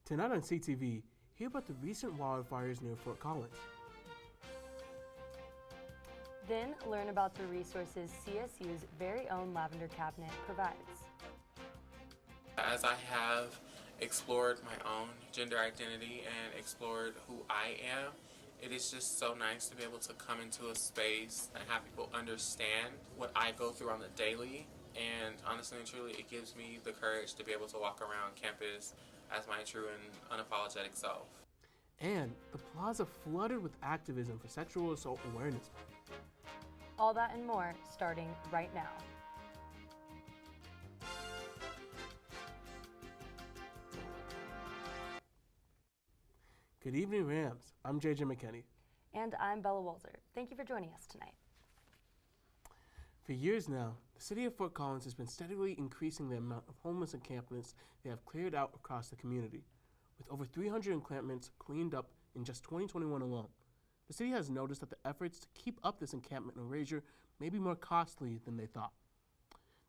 Tonight on CTV, hear about the recent wildfires near Fort Collins. Then learn about the resources CSU's very own Lavender cabinet provides. As I have explored my own gender identity and explored who I am, it is just so nice to be able to come into a space and have people understand what I go through on the daily. And honestly and truly, it gives me the courage to be able to walk around campus as my true and unapologetic self. And the plaza flooded with activism for sexual assault awareness. All that and more starting right now. Good evening, Rams. I'm JJ McKinney. And I'm Bella Walser. Thank you for joining us tonight. For years now, the city of Fort Collins has been steadily increasing the amount of homeless encampments they have cleared out across the community, with over 300 encampments cleaned up in just 2021 alone. The city has noticed that the efforts to keep up this encampment erasure may be more costly than they thought.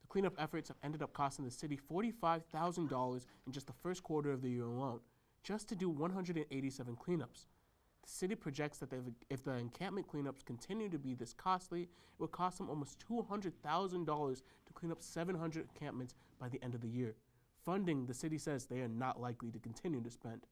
The cleanup efforts have ended up costing the city $45,000 in just the first quarter of the year alone, just to do 187 cleanups. The city projects that if the encampment cleanups continue to be this costly, it will cost them almost $200,000 to clean up 700 encampments by the end of the year. Funding, the city says they are not likely to continue to spend.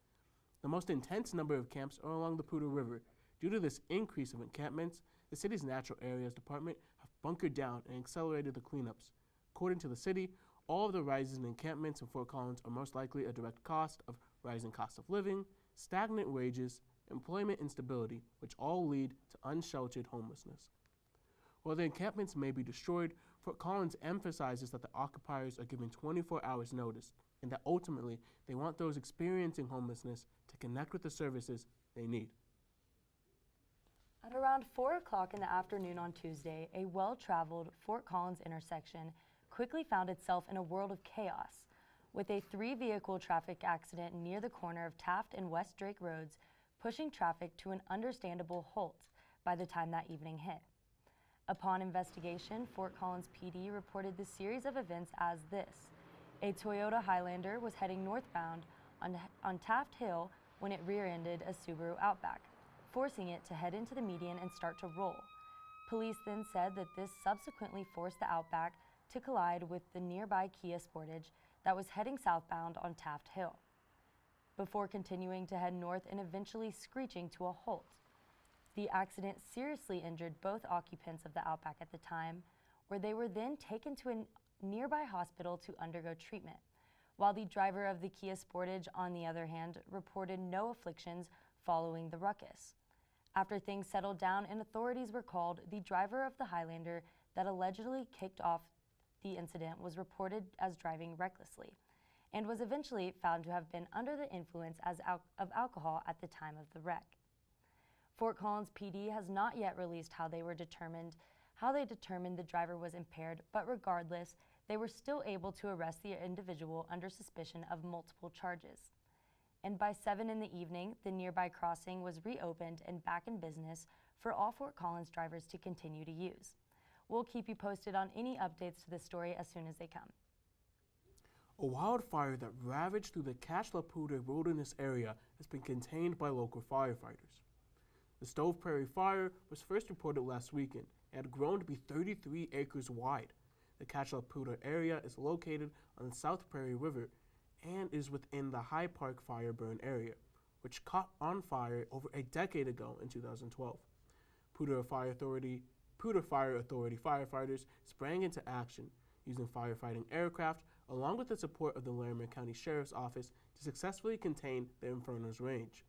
The most intense number of camps are along the Poudre River. Due to this increase of encampments, the city's natural areas department have bunkered down and accelerated the cleanups. According to the city, all of the rises in encampments in Fort Collins are most likely a direct cost of rising cost of living, stagnant wages, employment instability, which all lead to unsheltered homelessness. While the encampments may be destroyed, Fort Collins emphasizes that the occupiers are given 24 hours notice and that ultimately they want those experiencing homelessness to connect with the services they need. At around 4 o'clock in the afternoon on Tuesday, a well-traveled Fort Collins intersection quickly found itself in a world of chaos, with a 3-vehicle traffic accident near the corner of Taft and West Drake Roads pushing traffic to an understandable halt by the time that evening hit. Upon investigation, Fort Collins PD reported the series of events as this. A Toyota Highlander was heading northbound on Taft Hill when it rear-ended a Subaru Outback, forcing it to head into the median and start to roll. Police then said that this subsequently forced the Outback to collide with the nearby Kia Sportage that was heading southbound on Taft Hill, before continuing to head north and eventually screeching to a halt. The accident seriously injured both occupants of the Outback at the time, where they were then taken to a nearby hospital to undergo treatment, while the driver of the Kia Sportage, on the other hand, reported no afflictions following the ruckus. After things settled down and authorities were called, the driver of the Highlander that allegedly kicked off the incident was reported as driving recklessly and was eventually found to have been under the influence of alcohol at the time of the wreck. Fort Collins PD has not yet released how they determined the driver was impaired, but regardless, they were still able to arrest the individual under suspicion of multiple charges. And by 7 in the evening, the nearby crossing was reopened and back in business for all Fort Collins drivers to continue to use. We'll keep you posted on any updates to this story as soon as they come. A wildfire that ravaged through the Cache La Poudre wilderness area has been contained by local firefighters. The Stove Prairie fire was first reported last weekend and had grown to be 33 acres wide. The Cache La Poudre area is located on the South Prairie River and is within the High Park Fire Burn area, which caught on fire over a decade ago in 2012. Poudre Fire Authority firefighters sprang into action using firefighting aircraft along with the support of the Larimer County Sheriff's Office to successfully contain the inferno's range.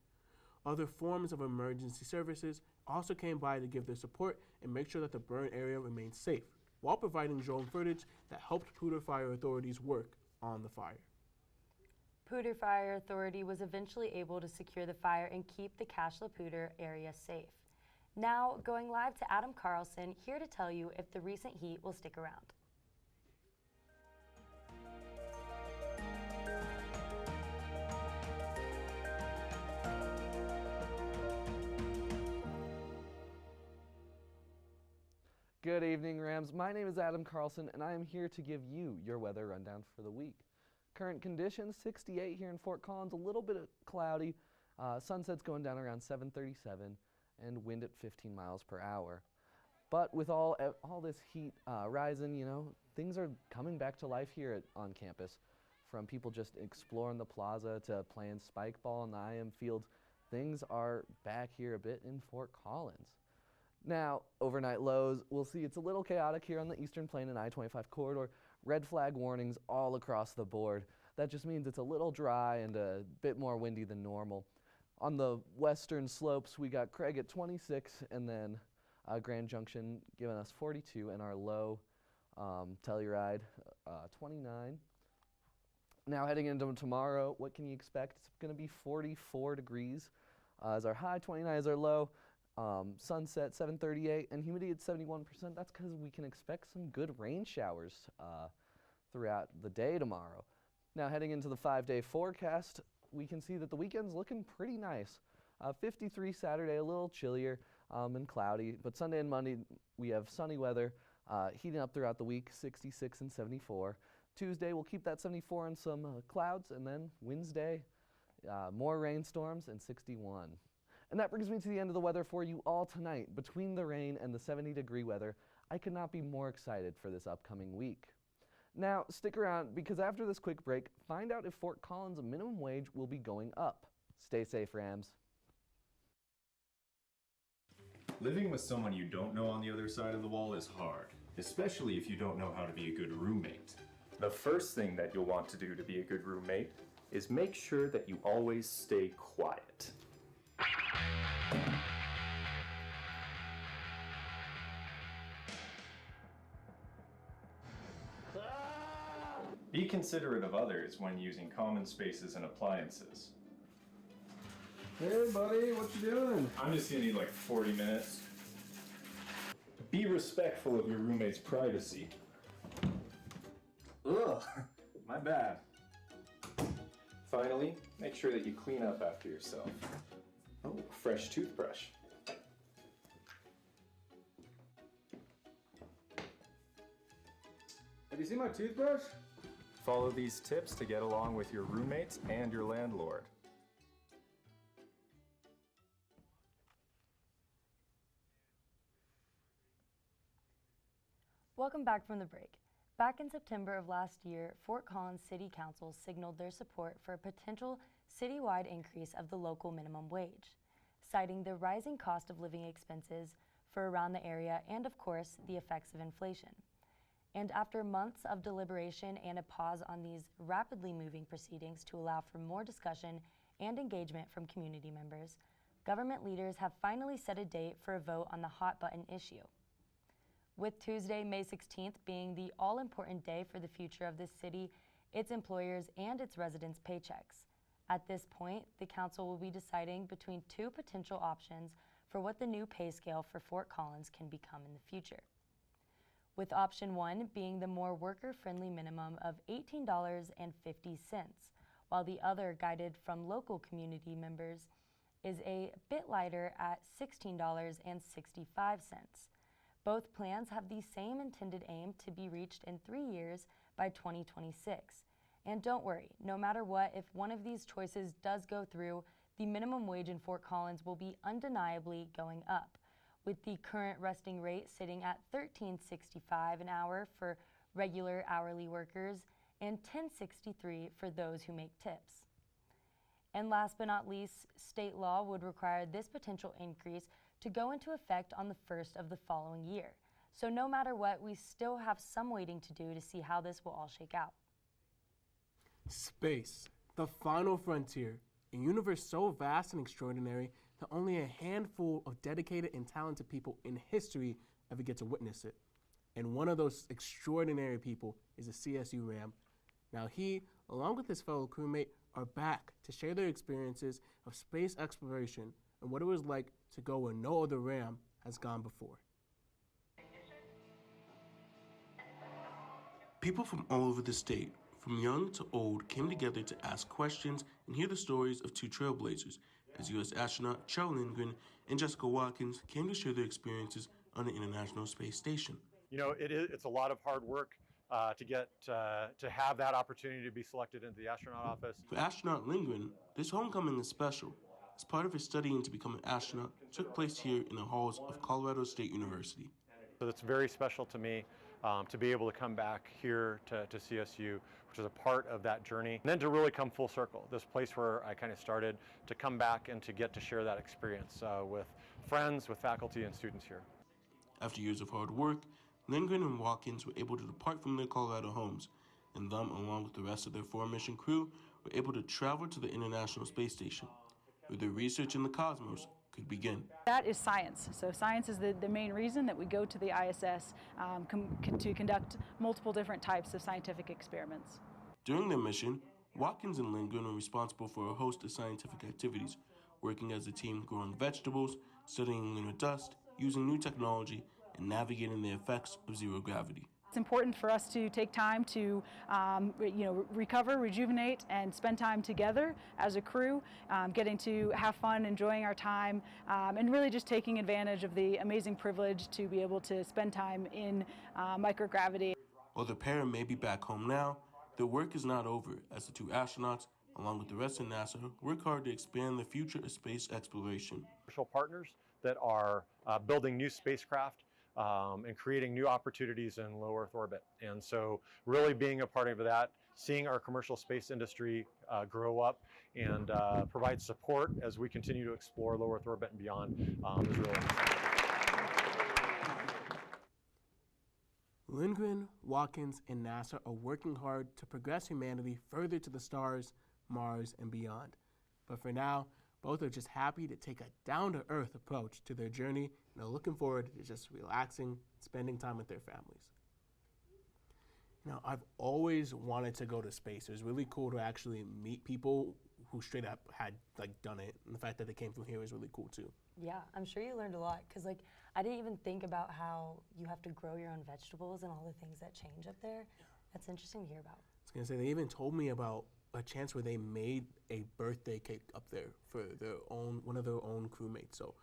Other forms of emergency services also came by to give their support and make sure that the burn area remained safe, while providing drone footage that helped Poudre Fire Authority's work on the fire. Poudre Fire Authority was eventually able to secure the fire and keep the Cache La Poudre area safe. Now, going live to Adam Carlson, here to tell you if the recent heat will stick around. Good evening, Rams. My name is Adam Carlson, and I am here to give you your weather rundown for the week. Current conditions, 68 here in Fort Collins, a little bit cloudy. Sunset's going down around 7:37 and wind at 15 miles per hour. But with all this heat rising, things are coming back to life here on campus. From people just exploring the plaza to playing spike ball in the IM fields, things are back here a bit in Fort Collins. Now, overnight lows, we'll see it's a little chaotic here on the Eastern Plain and I-25 corridor. Red flag warnings all across the board. That just means it's a little dry and a bit more windy than normal. On the western slopes, we got Craig at 26 and then Grand Junction giving us 42 and our low Telluride 29. Now heading into tomorrow, what can you expect? It's going to be 44 degrees as our high, 29 is our low. Sunset 7:38 and humidity at 71%. That's because we can expect some good rain showers throughout the day tomorrow. Now heading into the 5-day forecast, we can see that the weekend's looking pretty nice. 53 Saturday, a little chillier and cloudy, but Sunday and Monday we have sunny weather, heating up throughout the week, 66 and 74. Tuesday we'll keep that 74 and some clouds, and then Wednesday more rainstorms and 61. And that brings me to the end of the weather for you all tonight. Between the rain and the 70-degree weather, I could not be more excited for this upcoming week. Now, stick around because after this quick break, find out if Fort Collins' minimum wage will be going up. Stay safe, Rams. Living with someone you don't know on the other side of the wall is hard, especially if you don't know how to be a good roommate. The first thing that you'll want to do to be a good roommate is make sure that you always stay quiet. Be considerate of others when using common spaces and appliances. Hey buddy, what you doing? I'm just gonna need like 40 minutes. Be respectful of your roommate's privacy. Ugh, my bad. Finally, make sure that you clean up after yourself. Oh, fresh toothbrush. Have you seen my toothbrush? Follow these tips to get along with your roommates and your landlord. Welcome back from the break. Back in September of last year, Fort Collins City Council signaled their support for a potential citywide increase of the local minimum wage, citing the rising cost of living expenses for around the area and, of course, the effects of inflation. And after months of deliberation and a pause on these rapidly moving proceedings to allow for more discussion and engagement from community members, government leaders have finally set a date for a vote on the hot button issue. With Tuesday, May 16th being the all-important day for the future of this city, its employers, and its residents' paychecks. At this point, the council will be deciding between two potential options for what the new pay scale for Fort Collins can become in the future. With option one being the more worker-friendly minimum of $18.50, while the other, guided from local community members, is a bit lighter at $16.65. Both plans have the same intended aim to be reached in 3 years by 2026. And don't worry, no matter what, if one of these choices does go through, the minimum wage in Fort Collins will be undeniably going up, with the current resting rate sitting at $13.65 an hour for regular hourly workers and $10.63 for those who make tips. And last but not least, state law would require this potential increase to go into effect on the first of the following year. So no matter what, we still have some waiting to do to see how this will all shake out. Space, the final frontier, a universe so vast and extraordinary that only a handful of dedicated and talented people in history ever get to witness it. And one of those extraordinary people is a CSU Ram. Now he, along with his fellow crewmate, are back to share their experiences of space exploration and what it was like to go where no other Ram has gone before. People from all over the state, from young to old, came together to ask questions and hear the stories of two trailblazers, as U.S. astronaut Charles Lindgren and Jessica Watkins came to share their experiences on the International Space Station. You know, it's a lot of hard work to have that opportunity to be selected into the astronaut office. For astronaut Lindgren, this homecoming is special, as part of his studying to become an astronaut took place here in the halls of Colorado State University. So it's very special to me to be able to come back here to CSU, which is a part of that journey, and then to really come full circle, this place where I kind of started, to come back and to get to share that experience with friends, with faculty and students here. After years of hard work, Lindgren and Watkins were able to depart from their Colorado homes, and them, along with the rest of their four-mission crew, were able to travel to the International Space Station, where their research in the cosmos could begin. That is science. So science is the main reason that we go to the ISS to conduct multiple different types of scientific experiments. During their mission, Watkins and Lindgren were responsible for a host of scientific activities, working as a team growing vegetables, studying lunar dust, using new technology, and navigating the effects of zero gravity. It's important for us to take time to recover, rejuvenate, and spend time together as a crew, getting to have fun, enjoying our time, and really just taking advantage of the amazing privilege to be able to spend time in microgravity. While the pair may be back home now, their work is not over, as the two astronauts, along with the rest of NASA, work hard to expand the future of space exploration. Commercial partners that are building new spacecraft and creating new opportunities in low Earth orbit. And so really being a part of that, seeing our commercial space industry grow up and provide support as we continue to explore low Earth orbit and beyond is really exciting. Lindgren, Watkins, and NASA are working hard to progress humanity further to the stars, Mars, and beyond. But for now, both are just happy to take a down-to-earth approach to their journey and are looking forward to just relaxing, spending time with their families. Now, I've always wanted to go to space. It was really cool to actually meet people who straight up had done it, and the fact that they came from here is really cool too. Yeah, I'm sure you learned a lot, because I didn't even think about how you have to grow your own vegetables and all the things that change up there. Yeah. That's interesting to hear about. I was gonna say, they even told me about a chance where they made a birthday cake up there for one of their own crewmates. So,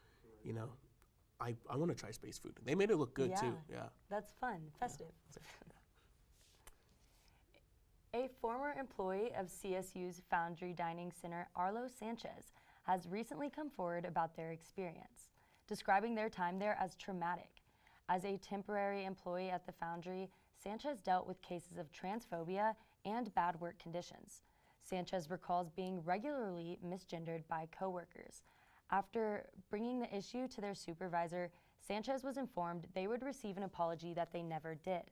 I want to try space food. They made it look good too. Yeah. That's fun, festive. Yeah. A former employee of CSU's Foundry Dining Center, Arlo Sanchez, has recently come forward about their experience, describing their time there as traumatic. As a temporary employee at the Foundry, Sanchez dealt with cases of transphobia and bad work conditions. Sanchez recalls being regularly misgendered by coworkers. After bringing the issue to their supervisor, Sanchez was informed they would receive an apology that they never did.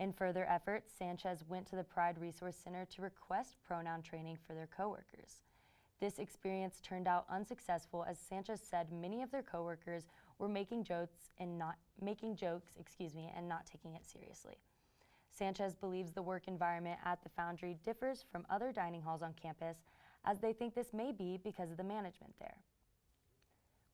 In further efforts, Sanchez went to the Pride Resource Center to request pronoun training for their coworkers. This experience turned out unsuccessful, as Sanchez said many of their coworkers were making jokes and not taking it seriously. Sanchez believes the work environment at the Foundry differs from other dining halls on campus, as they think this may be because of the management there.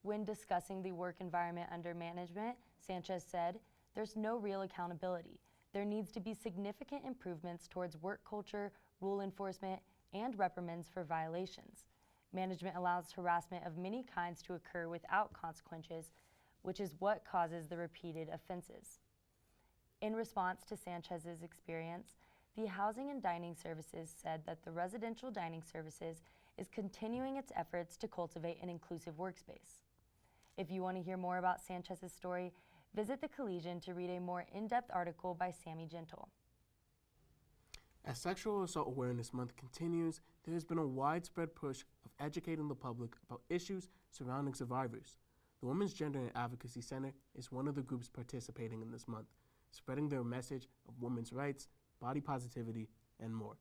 When discussing the work environment under management, Sanchez said, "There's no real accountability. There needs to be significant improvements towards work culture, rule enforcement, and reprimands for violations. Management allows harassment of many kinds to occur without consequences, which is what causes the repeated offenses." In response to Sanchez's experience, the Housing and Dining Services said that the Residential Dining Services is continuing its efforts to cultivate an inclusive workspace. If you want to hear more about Sanchez's story, visit the Collegian to read a more in-depth article by Sammy Gentle. As Sexual Assault Awareness Month continues, there has been a widespread push of educating the public about issues surrounding survivors. The Women's Gender and Advocacy Center is one of the groups participating in this month, spreading their message of women's rights, body positivity, and more.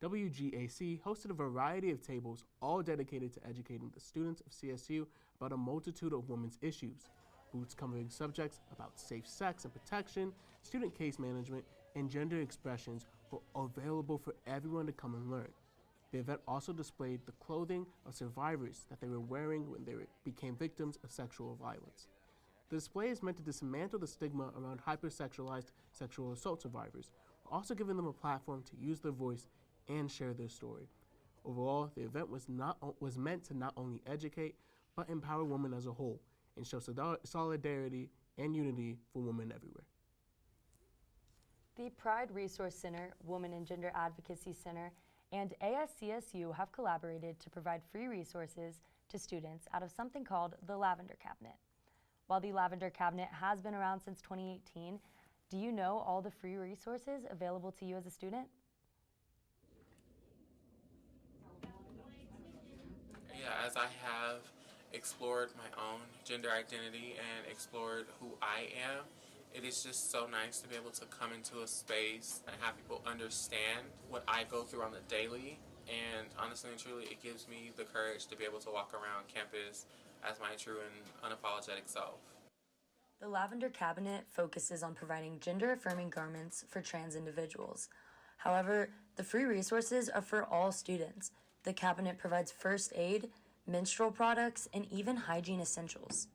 WGAC hosted a variety of tables, all dedicated to educating the students of CSU about a multitude of women's issues. Booths covering subjects about safe sex and protection, student case management, and gender expressions were available for everyone to come and learn. The event also displayed the clothing of survivors that they were wearing when they became victims of sexual violence. The display is meant to dismantle the stigma around hypersexualized sexual assault survivors, while also giving them a platform to use their voice and share their story. Overall, the event was meant to not only educate, but empower women as a whole, and show solidarity and unity for women everywhere. The Pride Resource Center, Women and Gender Advocacy Center, and ASCSU have collaborated to provide free resources to students out of something called the Lavender Cabinet. While the Lavender Cabinet has been around since 2018, do you know all the free resources available to you as a student? Yeah, as I have explored my own gender identity and explored who I am, it is just so nice to be able to come into a space and have people understand what I go through on the daily. And honestly and truly, it gives me the courage to be able to walk around campus as my true and unapologetic self. The Lavender Cabinet focuses on providing gender-affirming garments for trans individuals. However, the free resources are for all students. The cabinet provides first aid, menstrual products, and even hygiene essentials.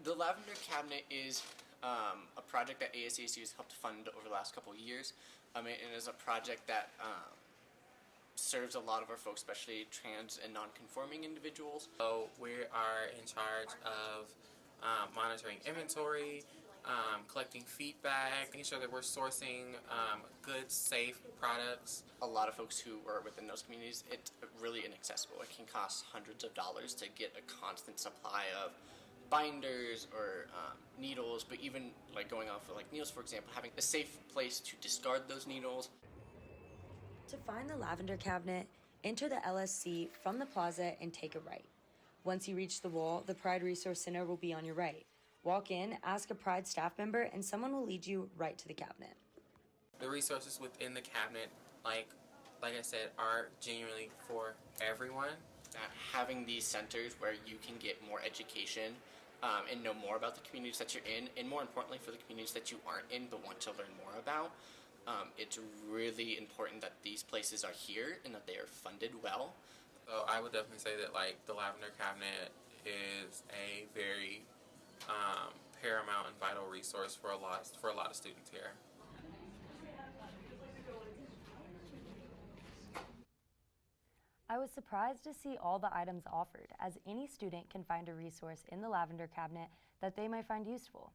The Lavender Cabinet is a project that ASCSU has helped fund over the last couple of years. It is a project that serves a lot of our folks, especially trans and non-conforming individuals. So we are in charge of monitoring inventory, collecting feedback, making sure that we're sourcing good, safe products. A lot of folks who are within those communities, it's really inaccessible. It can cost hundreds of dollars to get a constant supply of binders or needles, but even like going off of like needles, for example, having a safe place to discard those needles. To find the Lavender Cabinet, enter the LSC from the plaza and take a right. Once you reach the wall, the Pride Resource Center will be on your right. Walk in, ask a Pride staff member, and someone will lead you right to the cabinet. The resources within the cabinet, like I said, are genuinely for everyone. Having these centers where you can get more education and know more about the communities that you're in, and more importantly for the communities that you aren't in but want to learn more about, it's really important that these places are here and that they are funded well. So I would definitely say that the Lavender Cabinet is a very paramount and vital resource for a lot of students here. I was surprised to see all the items offered, as any student can find a resource in the Lavender Cabinet that they might find useful.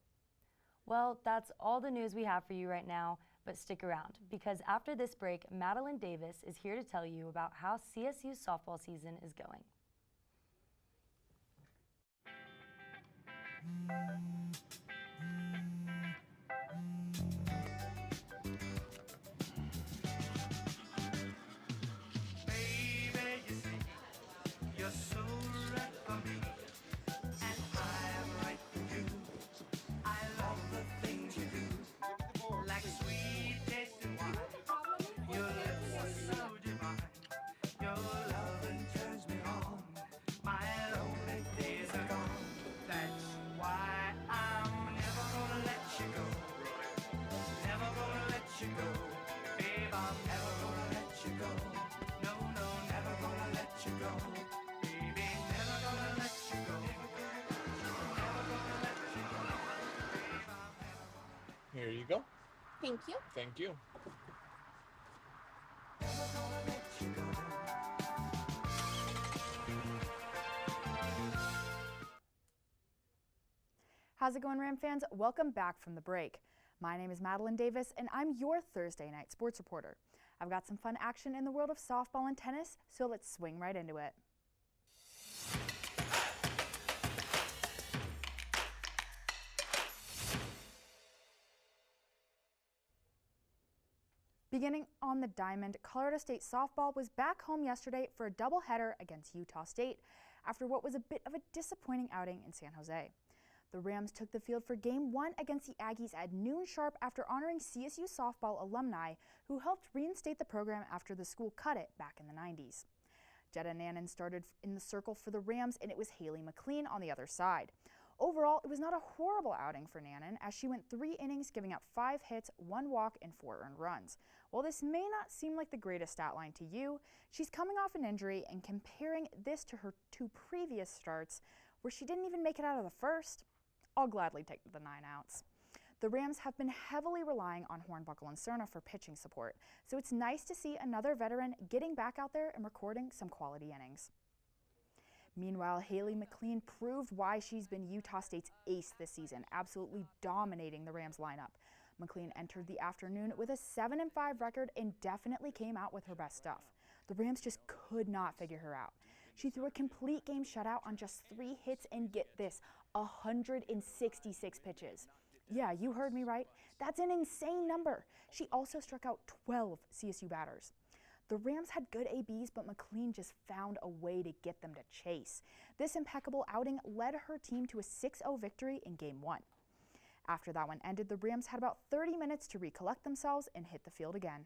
Well, that's all the news we have for you right now, but stick around, because after this break, Madeline Davis is here to tell you about how CSU softball season is going. Here you go. Thank you. Thank you. How's it going, Ram fans? Welcome back from the break. My name is Madeline Davis, and I'm your Thursday night sports reporter. I've got some fun action in the world of softball and tennis, so let's swing right into it. Beginning on the diamond, Colorado State softball was back home yesterday for a doubleheader against Utah State after what was a bit of a disappointing outing in San Jose. The Rams took the field for Game 1 against the Aggies at noon sharp after honoring CSU softball alumni who helped reinstate the program after the school cut it back in the 90s. Jetta Nannon started in the circle for the Rams, and it was Haley McLean on the other side. Overall, it was not a horrible outing for Nannon, as she went 3 innings, giving up 5 hits, 1 walk, and 4 earned runs. While this may not seem like the greatest stat line to you, she's coming off an injury, and comparing this to her 2 previous starts, where she didn't even make it out of the first, I'll gladly take the 9 outs. The Rams have been heavily relying on Hornbuckle and Cerna for pitching support, so it's nice to see another veteran getting back out there and recording some quality innings. Meanwhile, Haley McLean proved why she's been Utah State's ace this season, absolutely dominating the Rams lineup. McLean entered the afternoon with a 7-5 record and definitely came out with her best stuff. The Rams just could not figure her out. She threw a complete game shutout on just 3 hits and get this, 166 pitches. Yeah, you heard me right. That's an insane number. She also struck out 12 CSU batters. The Rams had good ABs, but McLean just found a way to get them to chase. This impeccable outing led her team to a 6-0 victory in Game 1. After that one ended, the Rams had about 30 minutes to recollect themselves and hit the field again.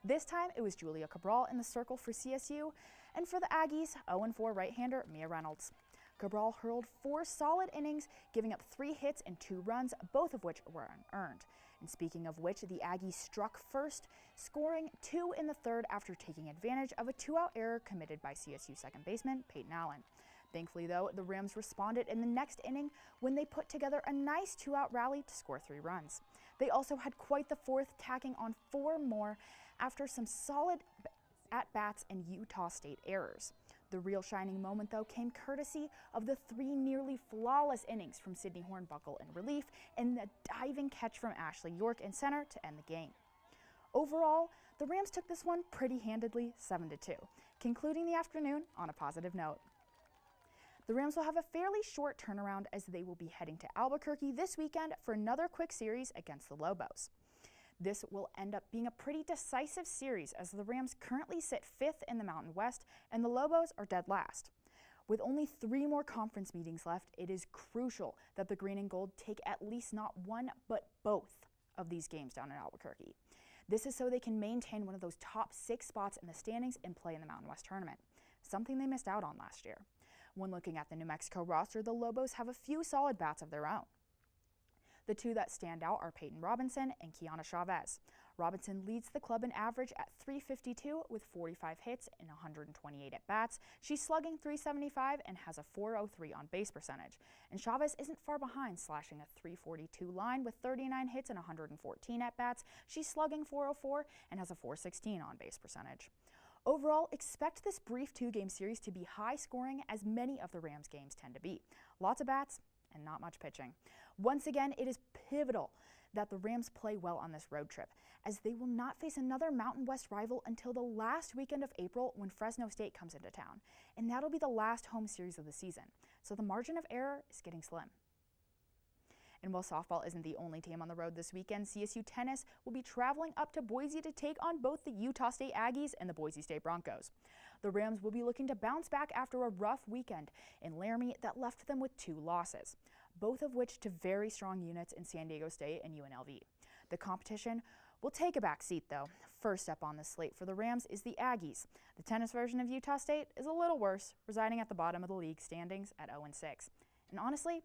This time, it was Julia Cabral in the circle for CSU, and for the Aggies, 0-4 right-hander Mia Reynolds. Cabral hurled 4 solid innings, giving up 3 hits and 2 runs, both of which were unearned. And speaking of which, the Aggies struck first, scoring 2 in the third after taking advantage of a 2-out error committed by CSU second baseman Peyton Allen. Thankfully, though, the Rams responded in the next inning when they put together a nice 2-out rally to score 3 runs. They also had quite the fourth, tacking on 4 more after some solid at-bats and Utah State errors. The real shining moment, though, came courtesy of the 3 nearly flawless innings from Sydney Hornbuckle in relief and the diving catch from Ashley York in center to end the game. Overall, the Rams took this one pretty handedly, 7-2, concluding the afternoon on a positive note. The Rams will have a fairly short turnaround as they will be heading to Albuquerque this weekend for another quick series against the Lobos. This will end up being a pretty decisive series as the Rams currently sit 5th in the Mountain West and the Lobos are dead last. With only 3 more conference meetings left, it is crucial that the Green and Gold take at least not one but both of these games down in Albuquerque. This is so they can maintain one of those top 6 spots in the standings and play in the Mountain West tournament, something they missed out on last year. When looking at the New Mexico roster, the Lobos have a few solid bats of their own. The 2 that stand out are Peyton Robinson and Kiana Chavez. Robinson leads the club in average at .352 with 45 hits and 128 at-bats. She's slugging .375 and has a .403 on-base percentage. And Chavez isn't far behind, slashing a .342 line with 39 hits and 114 at-bats. She's slugging .404 and has a .416 on-base percentage. Overall, expect this brief 2-game series to be high-scoring, as many of the Rams games tend to be. Lots of bats and not much pitching. Once again, it is pivotal that the Rams play well on this road trip, as they will not face another Mountain West rival until the last weekend of April when Fresno State comes into town, and that'll be the last home series of the season, so the margin of error is getting slim. And while softball isn't the only team on the road this weekend, CSU tennis will be traveling up to Boise to take on both the Utah State Aggies and the Boise State Broncos. The Rams will be looking to bounce back after a rough weekend in Laramie that left them with 2 losses, both of which to very strong units in San Diego State and UNLV. The competition will take a back seat, though. First up on the slate for the Rams is the Aggies. The tennis version of Utah State is a little worse, residing at the bottom of the league standings at 0-6. And honestly,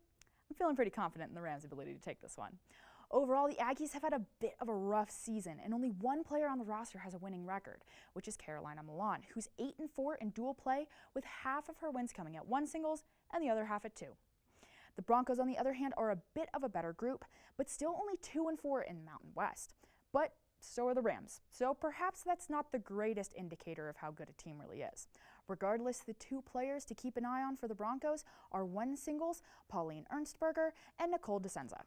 I'm feeling pretty confident in the Rams' ability to take this one. Overall, the Aggies have had a bit of a rough season, and only one player on the roster has a winning record, which is Carolina Milan, who's 8-4 in dual play, with half of her wins coming at 1 singles and the other half at 2. The Broncos, on the other hand, are a bit of a better group, but still only 2-4 in the Mountain West. But so are the Rams, so perhaps that's not the greatest indicator of how good a team really is. Regardless, the 2 players to keep an eye on for the Broncos are 1 singles, Pauline Ernstberger, and Nicole DeSenza.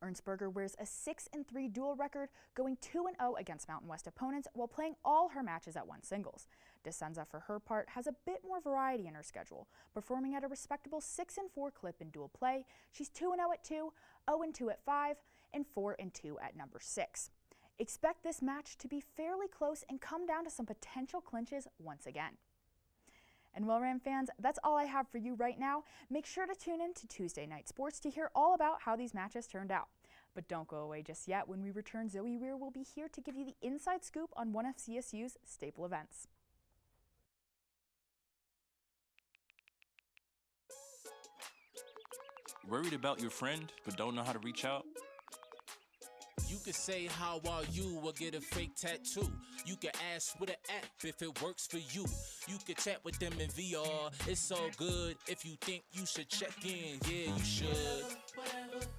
Ernstberger wears a 6-3 dual record, going 2-0 against Mountain West opponents while playing all her matches at 1 singles. DeSenza, for her part, has a bit more variety in her schedule, performing at a respectable 6-4 clip in dual play. She's 2-0 at 2, 0-2 at 5, and 4-2 at number 6. Expect this match to be fairly close and come down to some potential clinches once again. And well, Ram fans, that's all I have for you right now. Make sure to tune in to Tuesday Night Sports to hear all about how these matches turned out. But don't go away just yet. When we return, Zoe Weir will be here to give you the inside scoop on one of CSU's staple events. Worried about your friend but don't know how to reach out? You could say how are you or get a fake tattoo. You can ask with an app if it works for you. You could chat with them in VR. It's all good. If you think you should check in, yeah, you should.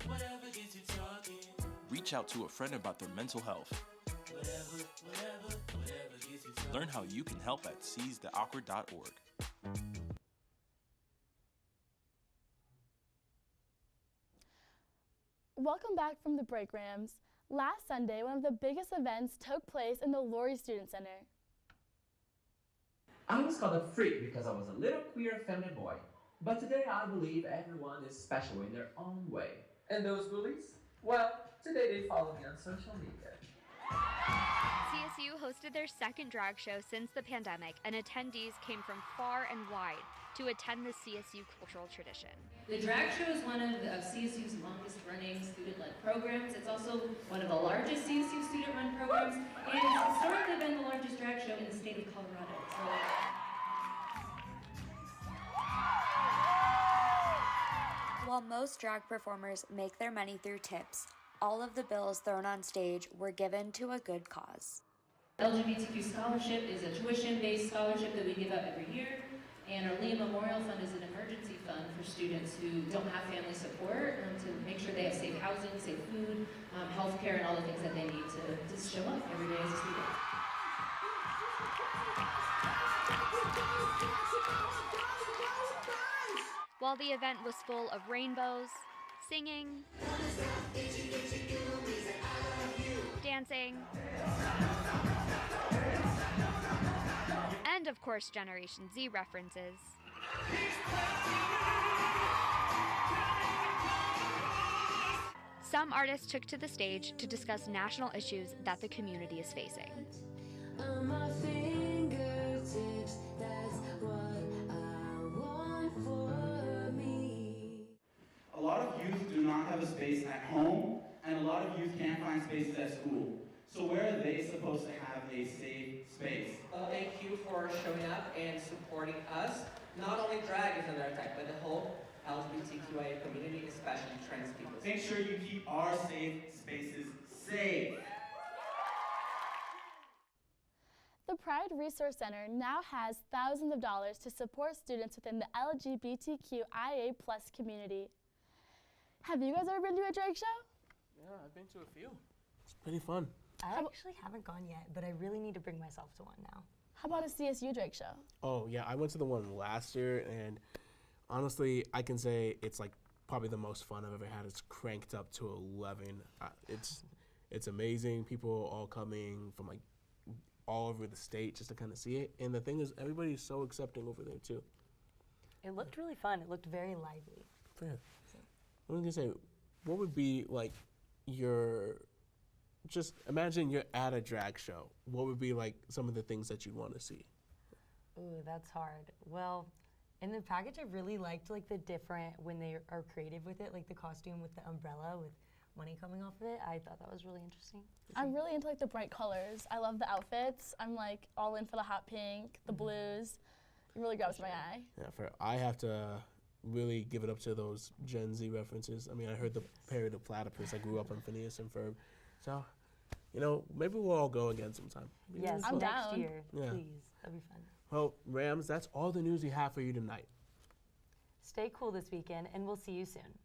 Whatever gets you talking. Reach out to a friend about their mental health. Whatever gets you talking. Learn how you can help at seizetheawkward.org. welcome back from the break, Rams. Last Sunday, one of the biggest events took place in the Laurie Student Center. I was called a freak because I was a little queer feminine boy. But today I believe everyone is special in their own way. And those bullies? Well, today they follow me on social media. CSU hosted their second drag show since the pandemic, and attendees came from far and wide to attend the CSU cultural tradition. The drag show is one of CSU's longest running student-led programs. It's also one of the largest CSU student-run programs, and it's historically been the largest drag show in the state of Colorado. While most drag performers make their money through tips, all of the bills thrown on stage were given to a good cause. LGBTQ scholarship is a tuition-based scholarship that we give out every year, and our Leah Memorial Fund is an emergency fund for students who don't have family support, to make sure they have safe housing, safe food, health care, and all the things that they need to show up every day as a student. While the event was full of rainbows, singing, dancing, and of course Generation Z references, some artists took to the stage to discuss national issues that the community is facing. A lot of youth do not have a space at home, and a lot of youth can't find spaces at school. So where are they supposed to have a safe space? Well, thank you for showing up and supporting us. Not only drag is under attack, but the whole LGBTQIA community, especially trans people. Make sure you keep our safe spaces safe. The Pride Resource Center now has thousands of dollars to support students within the LGBTQIA+ community. Have you guys ever been to a drag show? Yeah, I've been to a few. It's pretty fun. I actually haven't gone yet, but I really need to bring myself to one now. How about a CSU drag show? Oh yeah, I went to the one last year, and honestly, I can say it's like probably the most fun I've ever had. It's cranked up to 11. It's amazing. People all coming from like all over the state just to kind of see it. And the thing is, everybody is so accepting over there too. It looked really fun. It looked very lively. Yeah. I was gonna say, what would be like just imagine you're at a drag show. What would be like some of the things that you'd want to see? Ooh, that's hard. Well, in the package, I really liked like the different, when they are creative with it, like the costume with the umbrella with money coming off of it. I thought that was really interesting. I'm really into like the bright colors. I love the outfits. I'm like all in for the hot pink, the blues. It really grabs my eye. Yeah, I have to really give it up to those Gen Z references. I mean, I heard the period of platypus. I grew up on Phineas and Ferb. So, maybe we'll all go again sometime. Yes, I'm next down. year, Yeah. please. That'd be fun. Well, Rams, that's all the news we have for you tonight. Stay cool this weekend, and we'll see you soon.